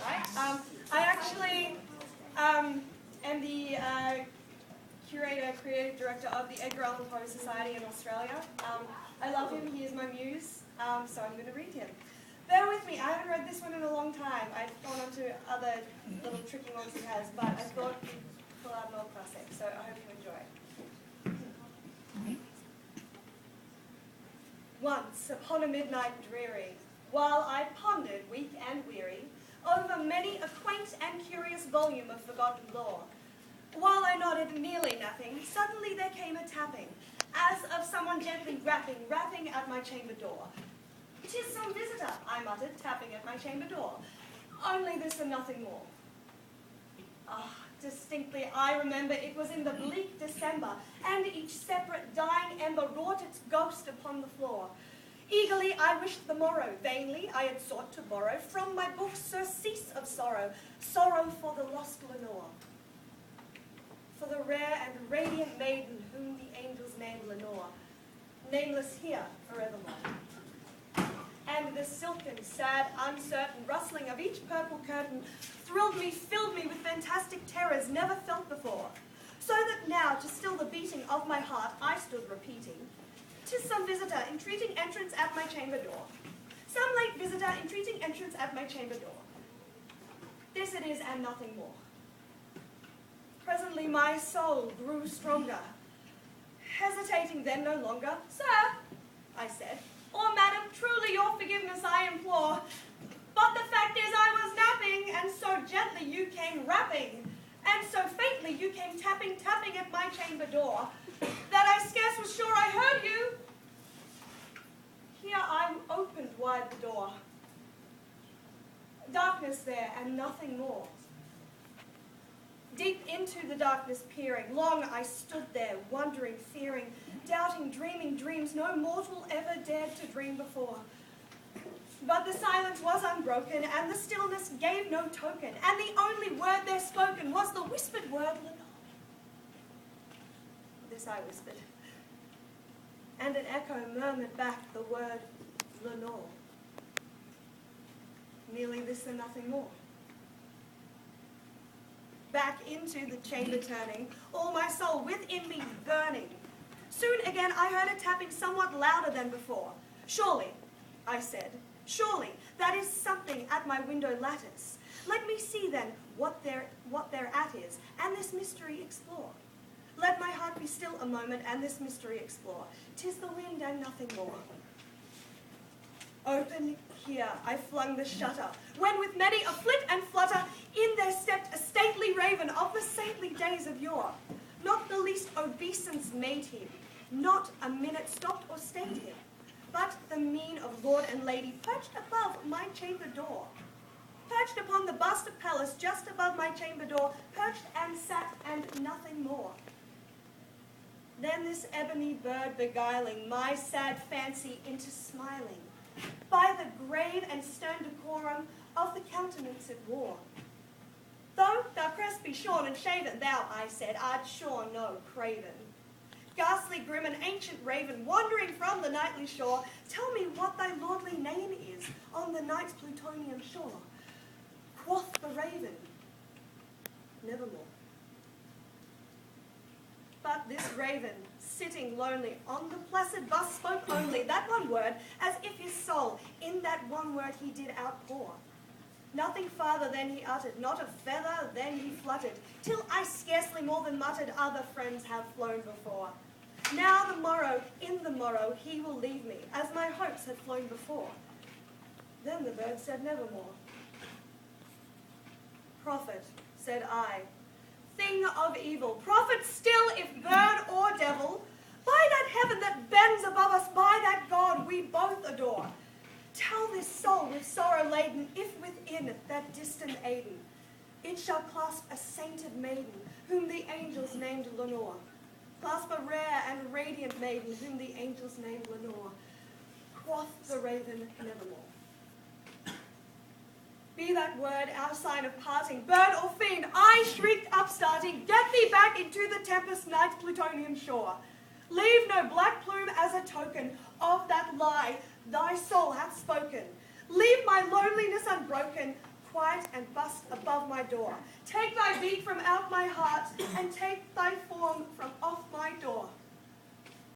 right? I actually am the curator, creative director of the Edgar Society in Australia. I love him, he is my muse, so I'm going to read him. Bear with me, I haven't read this one in a long time. I've gone on to other little tricky ones he has, but I thought we'd pull out an old classic, so I hope you enjoy. Once, upon a midnight dreary, while I pondered, weak and weary, over many a quaint and curious volume of forgotten lore, while I nodded, nearly napping, suddenly there came a tapping, as of someone gently rapping at my chamber door. "'Tis some visitor," I muttered, tapping at my chamber door. "Only this and nothing more." Distinctly I remember it was in the bleak December, and each separate dying ember wrought its ghost upon the floor. Eagerly I wished the morrow, vainly I had sought to borrow from my book surcease of sorrow, sorrow for the lost Lenore. For the rare and radiant maiden whom the angels named Lenore, nameless here forevermore. And the silken, sad, uncertain rustling of each purple curtain thrilled me, filled me with fantastic terrors never felt before, so that now, to still the beating of my heart, I stood repeating, "'Tis some visitor entreating entrance at my chamber door. Some late visitor entreating entrance at my chamber door. This it is and nothing more." Presently my soul grew stronger. Hesitating then no longer, "Sir," I said, "or madam, truly your forgiveness I implore. But the fact is I was napping, and so gently you came rapping, and so faintly you came tapping at my chamber door, that I scarce was sure I heard you." Here I opened wide the door. Darkness there, and nothing more. Deep into the darkness peering, long I stood there, wondering, fearing, doubting, dreaming dreams no mortal ever dared to dream before. But the silence was unbroken, and the stillness gave no token, and the only word there spoken was the whispered word, "Lenore." This I whispered, and an echo murmured back the word, "Lenore." Merely this and nothing more. Back into the chamber turning, all my soul within me burning. Soon again I heard a tapping somewhat louder than before. "Surely," I said, "surely that is something at my window lattice. Let me see then what thereat is, and this mystery explore. Let my heart be still a moment, and this mystery explore. 'Tis the wind and nothing more." Open here I flung the shutter, when with many a flit and flutter in there stepped a stately raven of the saintly days of yore. Not the least obeisance made him, not a minute stopped or stayed him, but the mien of lord and lady perched above my chamber door. Perched upon the bust of Pallas just above my chamber door, perched and sat and nothing more. Then this ebony bird beguiling my sad fancy into smiling, by the grave and stern decorum of the countenance it wore. "Though thou crest be shorn and shaven, thou," I said, "art sure no craven. Ghastly, grim, and ancient raven, wandering from the nightly shore, tell me what thy lordly name is on the night's Plutonian shore." Quoth the raven, "Nevermore." But this raven, sitting lonely on the placid bust, spoke only that one word, as if his soul in that one word he did outpour. Nothing farther than he uttered, not a feather then he fluttered, till I scarcely more than muttered, "Other friends have flown before. Now the morrow, in the morrow, he will leave me, as my hopes had flown before." Then the bird said, "Nevermore." "Prophet," said I, "thing of evil, prophet still, if bird or devil, by that heaven that bends above us, by that God we both adore, tell this soul with sorrow laden, if within that distant Aden it shall clasp a sainted maiden, whom the angels named Lenore. Clasp a rare and radiant maiden, whom the angels named Lenore." Quoth the raven, "Nevermore." Be that word our sign of parting, bird or fiend, I shrieked upstarting, "Get thee back into the tempest night's Plutonian shore. Leave no black plume as a token of that lie thy soul hath spoken. Leave my loneliness unbroken, quiet and bust above my door. Take thy beat from out my heart, and take thy form from off my door.